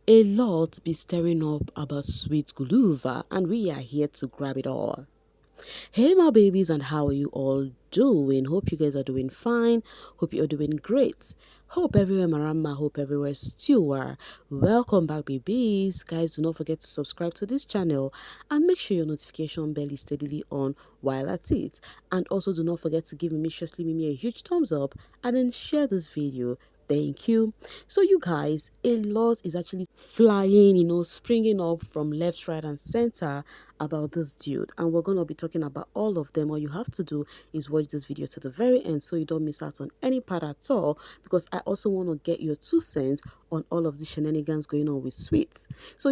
A lot be stirring up about sweet Guluva, and we are here to grab it all. Hey, my babies, and how are you all doing? Hope you guys are doing fine. Hope you're doing great. Hope everywhere marama, hope everywhere still are. Welcome back, babies. Guys, do not forget to subscribe to this channel and make sure your notification bell is steadily on while at it. And also do not forget to give Mimi a huge thumbs up and then share this video. Thank you. So you guys, a lot is actually flying, springing up from left, right, and center about this dude. And we're going to be talking about all of them. All you have to do is watch this video to the very end so you don't miss out on any part at all, because I also want to get your 2 cents on all of the shenanigans going on with Sweets. So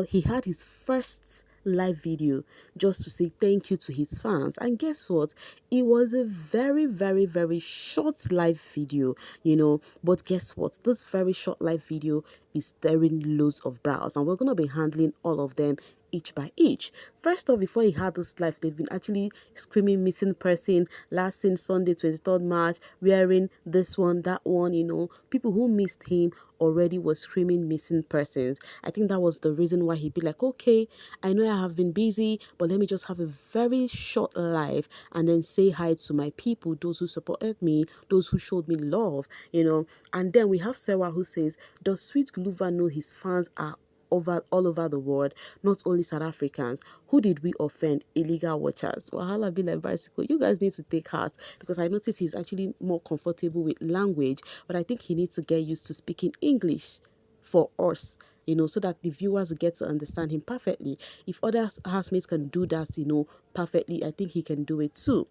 he had his first live video just to say thank you to his fans, and guess what, it was a very, very, very short live video, but guess what, this very short live video is stirring loads of brows, and we're going to be handling all of them each by each. First off, before he had this live, they've been actually screaming missing person last seen Sunday 23rd March, wearing this one, that one, people who missed him already was screaming missing persons. I think that was the reason why he'd be like, okay, I know I have been busy, but let me just have a very short live and then say hi to my people, those who supported me, those who showed me love, And then we have Sewa who says, does Sweet Guluva know his fans are all over the world, not only South Africans? Who did we offend? Illegal watchers. Wahala be like bicycle. You guys need to take heart, because I notice he's actually more comfortable with language, but I think he needs to get used to speaking English for us, so that the viewers will get to understand him perfectly. If other housemates can do that, perfectly, I think he can do it too.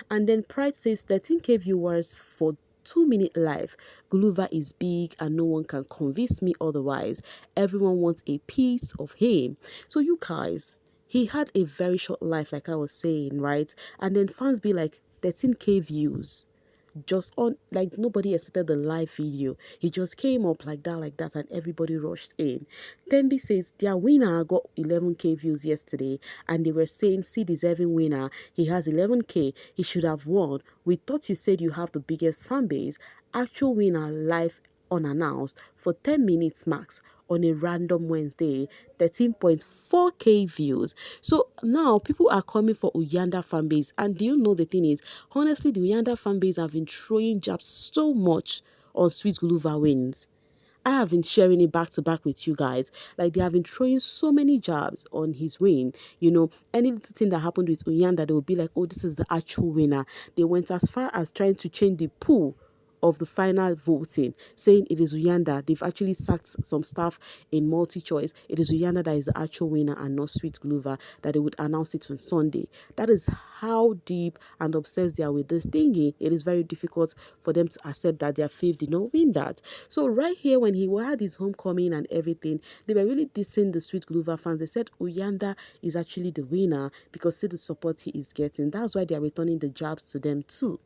And then Pride says 13K viewers for 2 minute live. Guluva is big and no one can convince me otherwise. Everyone wants a piece of him. So you guys, he had a very short life, like I was saying, right? And then fans be like 13K views. Just on, like, nobody expected the live video. He just came up like that, and everybody rushed in. Tembi says their winner got 11K views yesterday, and they were saying, see, deserving winner, he has 11K, he should have won. We thought you said you have the biggest fan base. Actual winner live unannounced for 10 minutes max on a random Wednesday, 13.4K views. So now people are coming for Uyanda fanbase. And do you know the thing is, honestly, the Uyanda fanbase have been throwing jabs so much on Sweet Guluva wins. I have been sharing it back to back with you guys. Like, they have been throwing so many jabs on his win. Any little thing that happened with Uyanda, they will be like, oh, this is the actual winner. They went as far as trying to change the pool of the final voting, saying it is Uyanda. They've actually sacked some staff in multi-choice. It is Uyanda that is the actual winner and not Sweet Guluva, that they would announce it on Sunday. That is how deep and obsessed they are with this thingy. It is very difficult for them to accept that their fave did not win that. So right here, when he had his homecoming and everything, they were really dissing the Sweet Guluva fans. They said Uyanda is actually the winner because see the support he is getting. That's why they are returning the jabs to them too.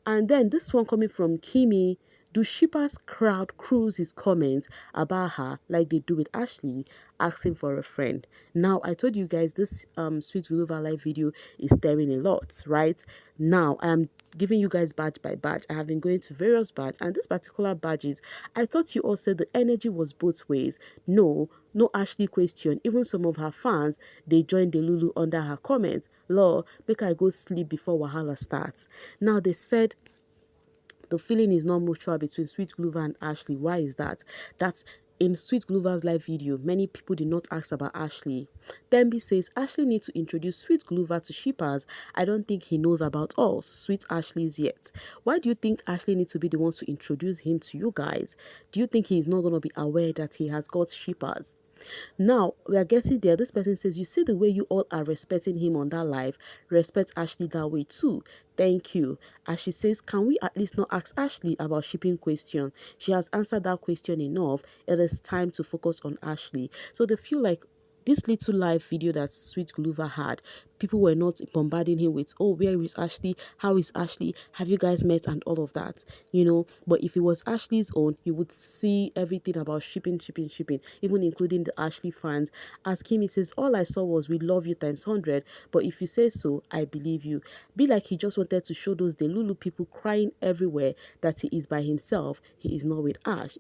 And then this one coming from Kimi. Do shippers crowd cruise his comments about her like they do with Ashley, asking for a friend? Now, I told you guys this Sweet Guluva live video is stirring a lot, right? Now, I am giving you guys badge by badge. I have been going to various badges, and this particular badges, I thought you all said the energy was both ways. No Ashley question. Even some of her fans, they joined the Lulu under her comments. Lord, make I go sleep before Wahala starts. Now, they said the feeling is not mutual between Sweet Guluva and Ashley. Why is that? That's in Sweet Guluva's live video, many people did not ask about Ashley. Dembi says, Ashley needs to introduce Sweet Guluva to shippers. I don't think he knows about us, Sweet Ashley's yet. Why do you think Ashley needs to be the one to introduce him to you guys? Do you think he's not going to be aware that he has got shippers? Now, we are getting there. This person says, you see the way you all are respecting him on that live. Respect Ashley that way too. Thank you. As she says, can we at least not ask Ashley about shipping question? She has answered that question enough. It is time to focus on Ashley. So they feel like this little live video that Sweet Guluva had, people were not bombarding him with, oh, where is Ashley? How is Ashley? Have you guys met? And all of that, But if it was Ashley's own, you would see everything about shipping, shipping, shipping, even including the Ashley fans. As Kimmy says, all I saw was we love you times 100, but if you say so, I believe you. Be like he just wanted to show those Delulu people crying everywhere that he is by himself, he is not with Ash.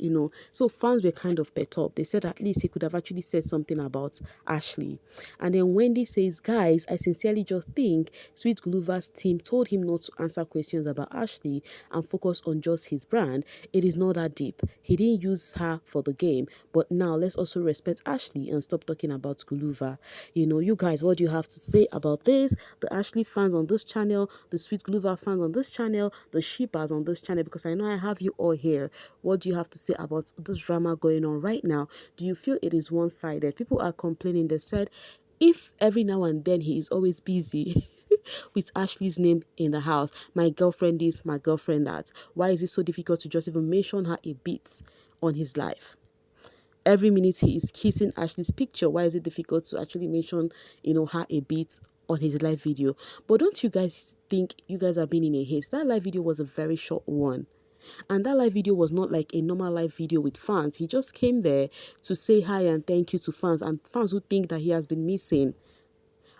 So fans were kind of perturbed. They said at least he could have actually said something about Ashley. And then Wendy says, guys, I sincerely just think Sweet Guluva's team told him not to answer questions about Ashley and focus on just his brand. It is not that deep. He didn't use her for the game, but now let's also respect Ashley and stop talking about Guluva. You guys, what do you have to say about this? The Ashley fans on this channel, the Sweet Guluva fans on this channel, the shippers on this channel, because I know I have you all here. What do you have to say about this drama going on right now? Do you feel it is one-sided? People are complaining. They said, if every now and then he is always busy with Ashley's name in the house, my girlfriend this, my girlfriend that, why is it so difficult to just even mention her a bit on his life? Every minute he is kissing Ashley's picture, why is it difficult to actually mention, her a bit on his live video? But don't you guys think you guys are being in a haste? That live video was a very short one. And that live video was not like a normal live video with fans. He just came there to say hi and thank you to fans, and fans who think that he has been missing.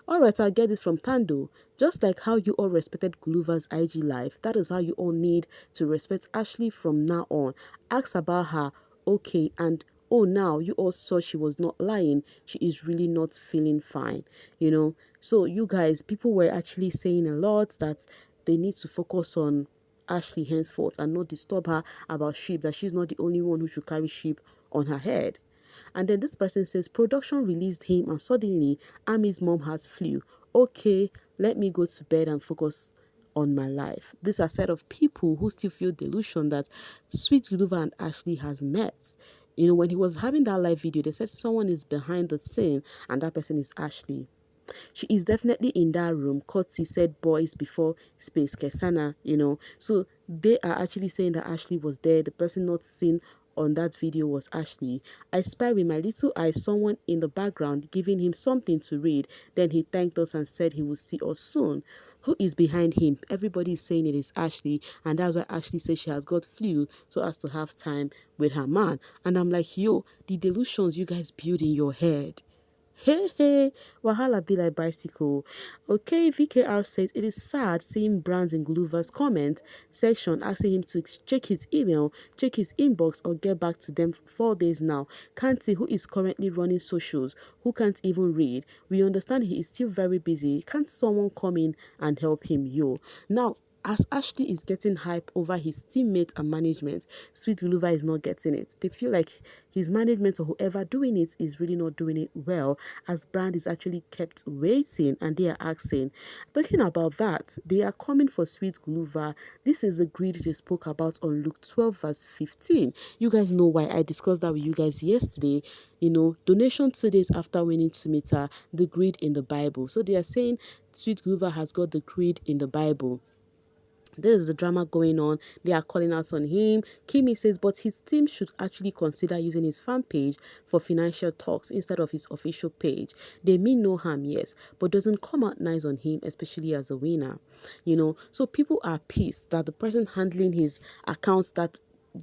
Alright, I'll get this from Tando. Just like how you all respected Guluva's IG live, that is how you all need to respect Ashley from now on. Ask about her, okay, and oh, now you all saw she was not lying. She is really not feeling fine, So you guys, people were actually saying a lot that they need to focus on Ashley henceforth and not disturb her about sheep, that she's not the only one who should carry sheep on her head. And then this person says, production released him and suddenly Ami's mom has flu. Okay, let me go to bed and focus on my life. This is a set of people who still feel delusion that Sweet Guluva and Ashley has met. When he was having that live video, they said someone is behind the scene and that person is Ashley. She is definitely in that room. Kotsi said boys before space Kesana, So they are actually saying that Ashley was there. The person not seen on that video was Ashley. I spy with my little eye someone in the background giving him something to read. Then he thanked us and said he will see us soon. Who is behind him? Everybody is saying it is Ashley, and that's why Ashley says she has got flu so as to have time with her man. And I'm like, yo, the delusions you guys build in your head. Hey, wahala be like bicycle. Okay, VKR says it is sad seeing brands in Guluva's comment section asking him to check his email, check his inbox, or get back to them for 4 days now. Can't see who is currently running socials, who can't even read. We understand he is still very busy. Can't someone come in and help him, yo? Now, as Ashley is getting hype over his teammates and management, Sweet Guluva is not getting it. They feel like his management or whoever doing it is really not doing it well, as brand is actually kept waiting and they are asking. Talking about that, they are coming for Sweet Guluva. This is the greed they spoke about on Luke 12 verse 15. You guys know why I discussed that with you guys yesterday. Donation 2 days after winning to meet her, the greed in the Bible. So they are saying Sweet Guluva has got the greed in the Bible. This is the drama going on. They are calling out on him. Kimi says, but his team should actually consider using his fan page for financial talks instead of his official page. They mean no harm, yes, but doesn't come out nice on him, especially as a winner. So people are pissed that the person handling his accounts, that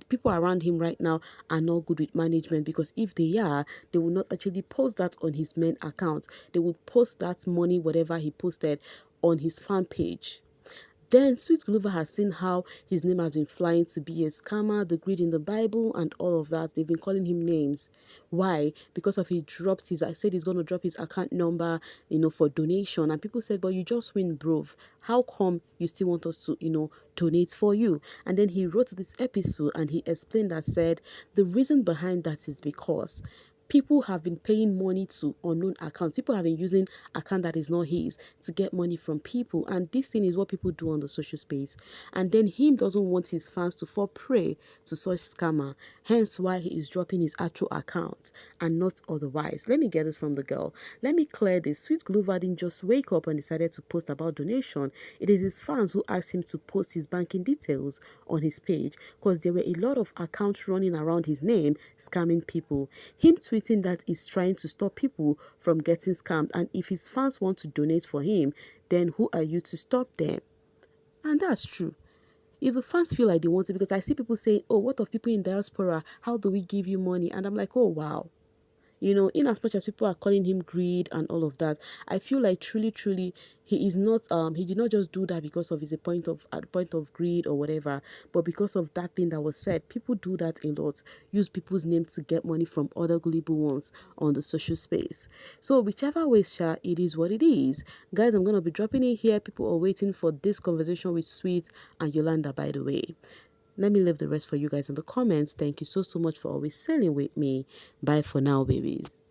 people around him right now are not good with management, because if they are, they will not actually post that on his main account. They would post that money, whatever he posted, on his fan page. Then Sweet Guluva has seen how his name has been flying to be a scammer, the greed in the Bible, and all of that. They've been calling him names. Why? Because of I said he's going to drop his account number, for donation. And people said, but you just win, bro. How come you still want us to, donate for you? And then he wrote this episode and he explained that, said, the reason behind that is because people have been paying money to unknown accounts. People have been using account that is not his to get money from people. And this thing is what people do on the social space. And then him doesn't want his fans to fall prey to such scammer. Hence why he is dropping his actual account and not otherwise. Let me get it from the girl. Let me clear this. Sweet Guluva didn't just wake up and decided to post about donation. It is his fans who asked him to post his banking details on his page, because there were a lot of accounts running around his name scamming people. Him tweeting everything that is trying to stop people from getting scammed. And if his fans want to donate for him, then who are you to stop them? And that's true. If the fans feel like they want it, because I see people saying, oh, what of people in diaspora? How do we give you money? And I'm like, oh, wow. You know, in as much as people are calling him greed and all of that, I feel like truly, he is not, he did not just do that because of his a point of greed or whatever, but because of that thing that was said. People do that a lot, use people's names to get money from other gullible ones on the social space. So whichever way, Sha, it is what it is. Guys, I'm going to be dropping it here. People are waiting for this conversation with Sweet and Yolanda, by the way. Let me leave the rest for you guys in the comments. Thank you so much for always sailing with me. Bye for now, babies.